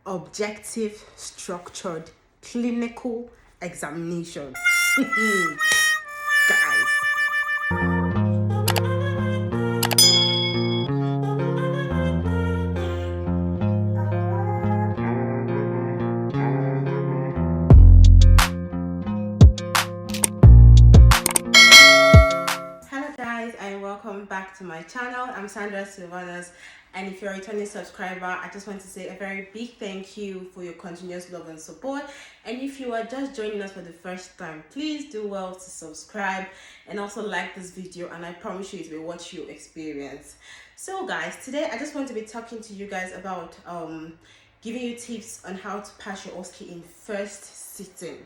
objective, structured, clinical examination. Guys. Hello guys, and welcome back to my channel. I'm Sandra Silvanas, and if you're a returning subscriber, I just want to say a very big thank you for your continuous love and support. And if you are just joining us for the first time, please do well to subscribe and also like this video, and I promise you it will watch your experience. So guys, today I just want to be talking to you guys about giving you tips on how to pass your OSCE in first sitting.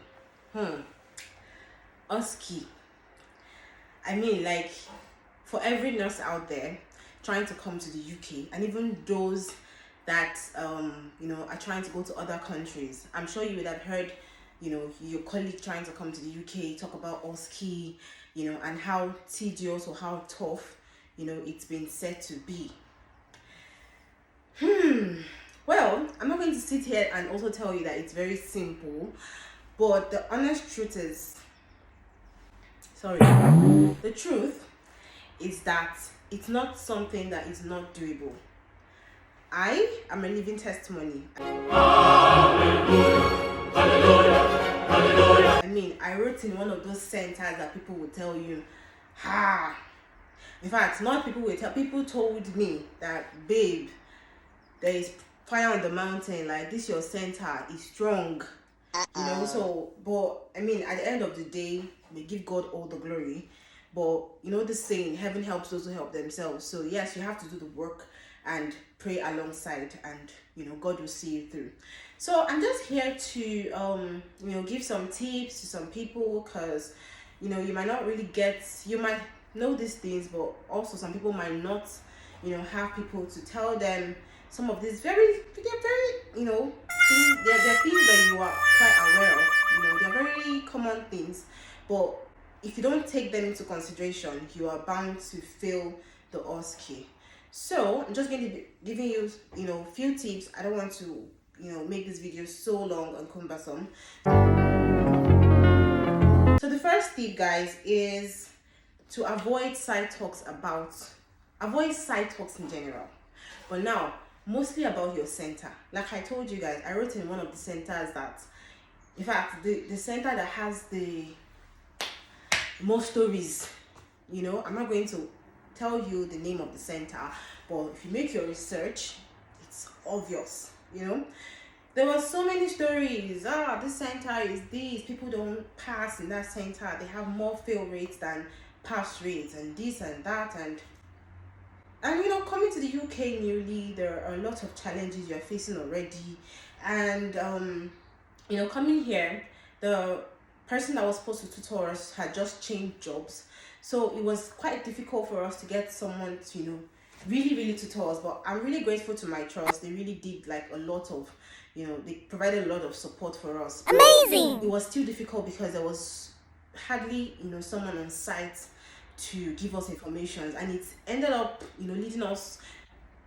OSCE, I mean, like, for every nurse out there trying to come to the UK, and even those that are trying to go to other countries, I'm sure you would have heard your colleague trying to come to the UK talk about OSCE, and how tedious or how tough it's been said to be. Well, I'm not going to sit here and also tell you that it's very simple, but the honest truth is, the truth is that it's not something that is not doable. I am a living testimony. Hallelujah, hallelujah, hallelujah. I mean, I wrote in one of those centers that people would tell you, in fact, not people would tell, people told me that, babe, there is fire on the mountain, like this your center is strong. So, but I mean, at the end of the day, we give God all the glory. But this saying, heaven helps those who help themselves. So yes, you have to do the work and pray alongside, and God will see you through. So I'm just here to give some tips to some people, because you might not really you might know these things, but also some people might not have people to tell them some of these they're very things, they're things that you are quite aware of. They're very common things, but if you don't take them into consideration, you are bound to fail the OSCE. So I'm just going to be giving you few tips. I don't want to make this video so long and cumbersome. So the first tip, guys, is to avoid side talks in general, but now mostly about your center. Like I told you guys, I wrote in one of the centers that, in fact, the center that has the most stories, I'm not going to tell you the name of the center, but if you make your research, it's obvious. There were so many stories. This center is this, people don't pass in that center, they have more fail rates than pass rates, and this and that, and coming to the UK newly, there are a lot of challenges you're facing already. And coming here, the person that was supposed to tutor us had just changed jobs, so it was quite difficult for us to get someone to really tutor us. But I'm really grateful to my trust. They really did like a lot of they provided a lot of support for us. Amazing. It was still difficult because there was hardly someone on site to give us information, and it ended up leading us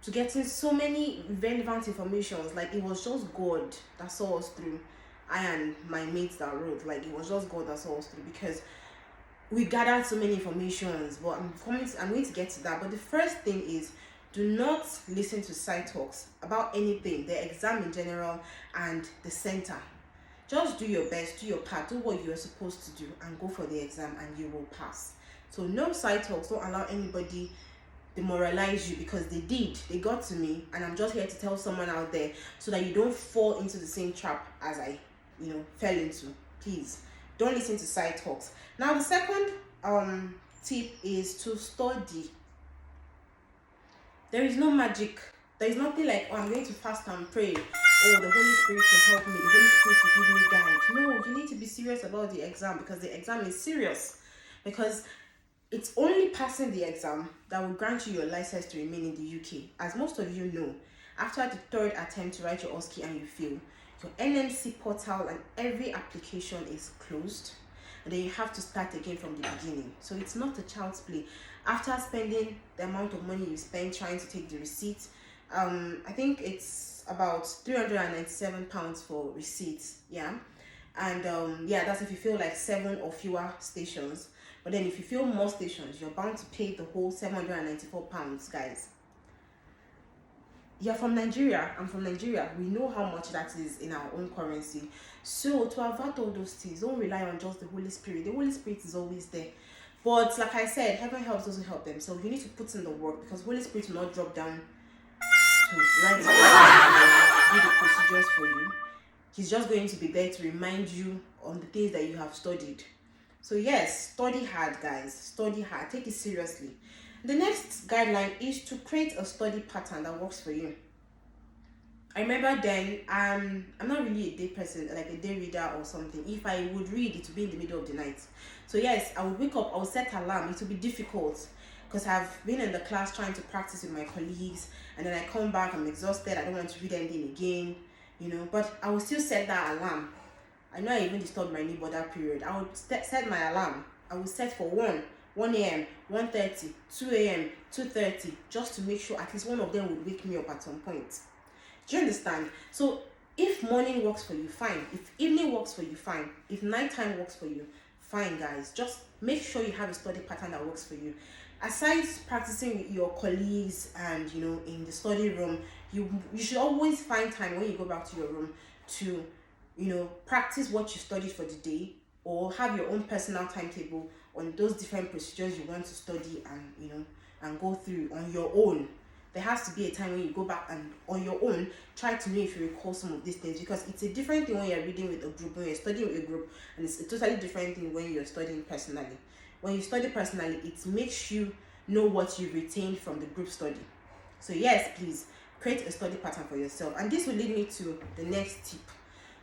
to getting so many relevant informations. Like, it was just God that saw us through. I and my mates that wrote, like, it was just God that saw us through, because we gathered so many informations. But I'm going to get to that. But the first thing is, do not listen to side talks about anything, the exam in general and the center. Just do your best, do your part, do what you're supposed to do, and go for the exam, and you will pass. So no side talks. Don't allow anybody demoralize you, because they got to me, and I'm just here to tell someone out there so that you don't fall into the same trap as I fell into. Please don't listen to side talks. Now the second tip is to study. There is no magic. There is nothing like, I'm going to fast and pray, the Holy Spirit will help me, the Holy Spirit will give me guide. No, you need to be serious about the exam, because the exam is serious. Because it's only passing the exam that will grant you your license to remain in the UK. As most of you know, after the third attempt to write your OSCE and you fail, your NMC portal and every application is closed, and then you have to start again from the beginning. So it's not a child's play. After spending the amount of money you spend trying to take the receipt, I think it's about £397 for receipts. Yeah. And yeah, that's if you fill like 7 or fewer stations. But then if you fill more stations, you're bound to pay the whole £794, guys. You're from Nigeria, I'm from Nigeria. We know how much that is in our own currency. So to avert all those things, don't rely on just the Holy Spirit. The Holy Spirit is always there. But like I said, heaven helps those who help themselves. You need to put in the work, because Holy Spirit will not drop down to write do the procedures for you. He's just going to be there to remind you on the things that you have studied. So yes, study hard, guys. Study hard. Take it seriously. The next guideline is to create a study pattern that works for you. I remember then, I'm not really a day person, like a day reader or something. If I would read, it would be in the middle of the night. So yes, I would wake up, I would set alarm. It would be difficult because I've been in the class trying to practice with my colleagues, and then I come back, I'm exhausted, I don't want to read anything again, but I would still set that alarm. I know I even disturbed my neighbor that period. I would set my alarm. I would set for 1 a.m, 1:30, 2 a.m, 2:30, just to make sure at least one of them would wake me up at some point. Do you understand? So if morning works for you, fine. If evening works for you, fine. If nighttime works for you, fine, guys. Just make sure you have a study pattern that works for you. Aside practicing with your colleagues and in the study room, you should always find time when you go back to your room to practice what you studied for the day, or have your own personal timetable on those different procedures you want to study and go through on your own. There has to be a time when you go back and on your own try to know if you recall some of these things, because it's a different thing when you're reading with a group, when you're studying with a group, and it's a totally different thing when you're studying personally. When you study personally, it makes you know what you retained from the group study. So yes, please create a study pattern for yourself. And this will lead me to the next tip.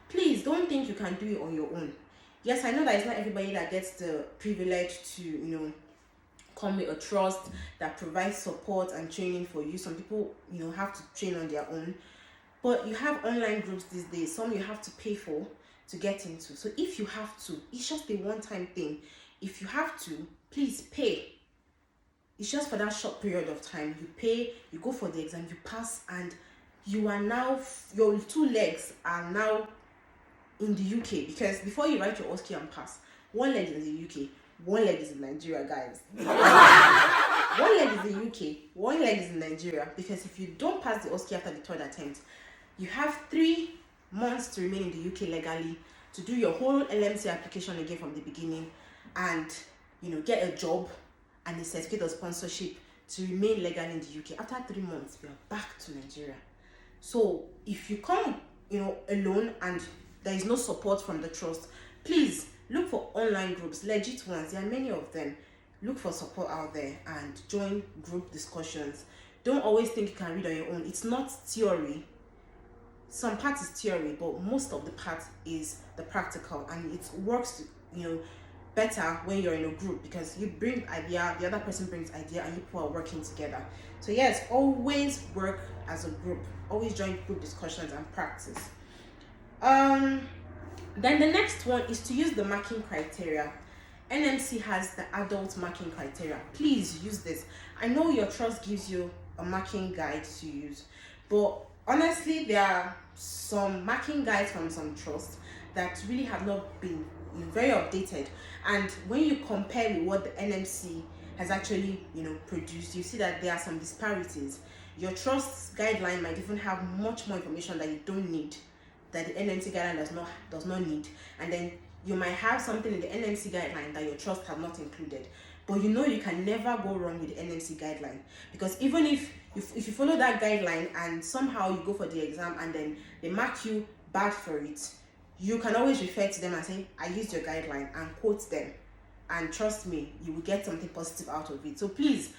Please don't think you can do it on your own. Yes, I know that it's not everybody that gets the privilege to come with a trust that provides support and training for you. Some people have to train on their own, but you have online groups these days. Some you have to pay for to get into. So if you have to, it's just a one-time thing. If you have to, please pay. It's just for that short period of time. You pay, you go for the exam, you pass, and you are now, your 2 legs are now in the UK, because before you write your Osce and pass, 1 leg is in the UK, 1 leg is in Nigeria, guys. 1 leg is in the UK, 1 leg is in Nigeria, because if you don't pass the Osce after the 3rd attempt, you have 3 months to remain in the UK legally, to do your whole Nmc application again from the beginning, and get a job and a certificate of sponsorship to remain legal in the UK. After 3 months, you are back to Nigeria. So if you come alone and there is no support from the trust, please look for online groups, legit ones. There are many of them. Look for support out there and join group discussions. Don't always think you can read on your own. It's not theory. Some part is theory, but most of the part is the practical, and it works better when you're in a group, because you bring idea, the other person brings idea, and you people are working together. So yes, always work as a group. Always join group discussions and practice. Then the next one is to use the marking criteria. NMC has the adult marking criteria. Please use this. I know your trust gives you a marking guide to use, but honestly, there are some marking guides from some trusts that really have not been very updated, and when you compare with what the NMC has actually produced, you see that there are some disparities. Your trust's guideline might even have much more information that you don't need, that the NMC guideline does not need, and then you might have something in the NMC guideline that your trust have not included. But you can never go wrong with the NMC guideline, because even if you follow that guideline and somehow you go for the exam and then they mark you bad for it, you can always refer to them and say, I used your guideline, and quote them, and trust me, you will get something positive out of it. So please,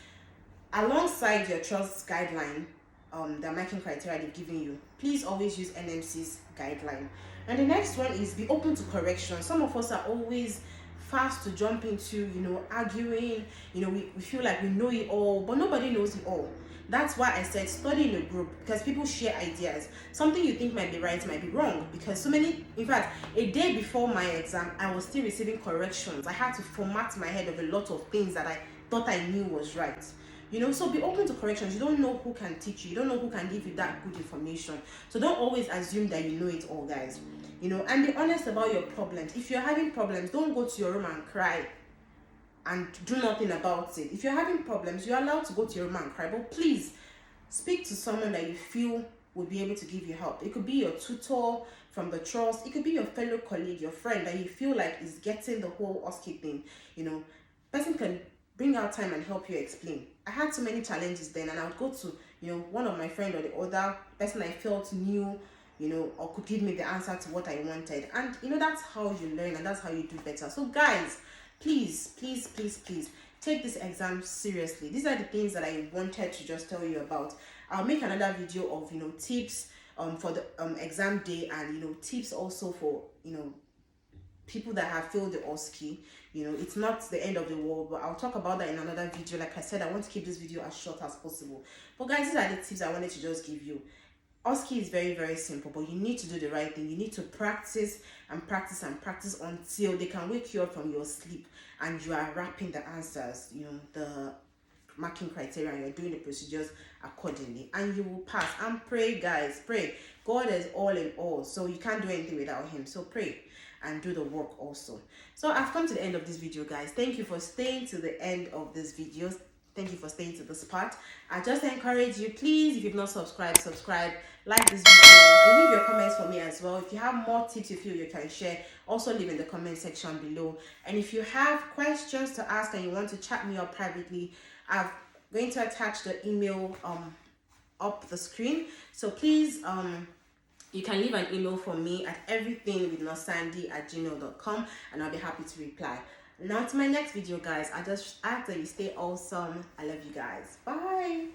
alongside your trust's guideline, the marking criteria they've given you, please always use NMC's guideline. And the next one is be open to correction. Some of us are always fast to jump into arguing. We feel like we know it all, but nobody knows it all. That's why I said study in a group, because people share ideas. Something you think might be right might be wrong, because in fact, a day before my exam, I was still receiving corrections. I had to format my head of a lot of things that I thought I knew was right. You know, so be open to corrections. You don't know who can teach you. You don't know who can give you that good information. So don't always assume that you know it all, guys. You know, and be honest about your problems. If you're having problems, don't go to your room and cry and do nothing about it. If you're having problems, you're allowed to go to your room and cry, but please speak to someone that you feel would be able to give you help. It could be your tutor from the trust, it could be your fellow colleague, your friend that you feel like is getting the whole Osce thing. You know, person can bring out time and help you explain. I had so many challenges then, and I would go to, you know, one of my friend or the other person I felt knew, you know, or could give me the answer to what I wanted. And you know, that's how you learn and that's how you do better. So guys, please take this exam seriously. These are the things that I wanted to just tell you about. I'll make another video of, you know, tips for the exam day, and you know, tips also for, you know, people that have failed the Osce. You know, it's not the end of the world, but I'll talk about that in another video. Like I said, I want to keep this video as short as possible. But guys, these are the tips I wanted to just give you. Osce is very simple, but you need to do the right thing. You need to practice and practice and practice until they can wake you up from your sleep and you are wrapping the answers, you know, the marking criteria, and you're doing the procedures accordingly, and you will pass. And pray, guys, pray. God is all in all, so you can't do anything without him. So pray and do the work also. So I've come to the end of this video, guys. Thank you for staying to the end of this video. Thank you for staying to this part. I just encourage you, please, if you've not subscribed, subscribe, like this video, and leave your comments for me as well. If you have more tips you feel you can share, also leave in the comment section below. And if you have questions to ask and you want to chat me up privately, I'm going to attach the email up the screen. So please, you can leave an email for me at everythingwithnosandy@gmail.com, and I'll be happy to reply. Now to my next video, guys. I just ask that you stay awesome. I love you guys. Bye.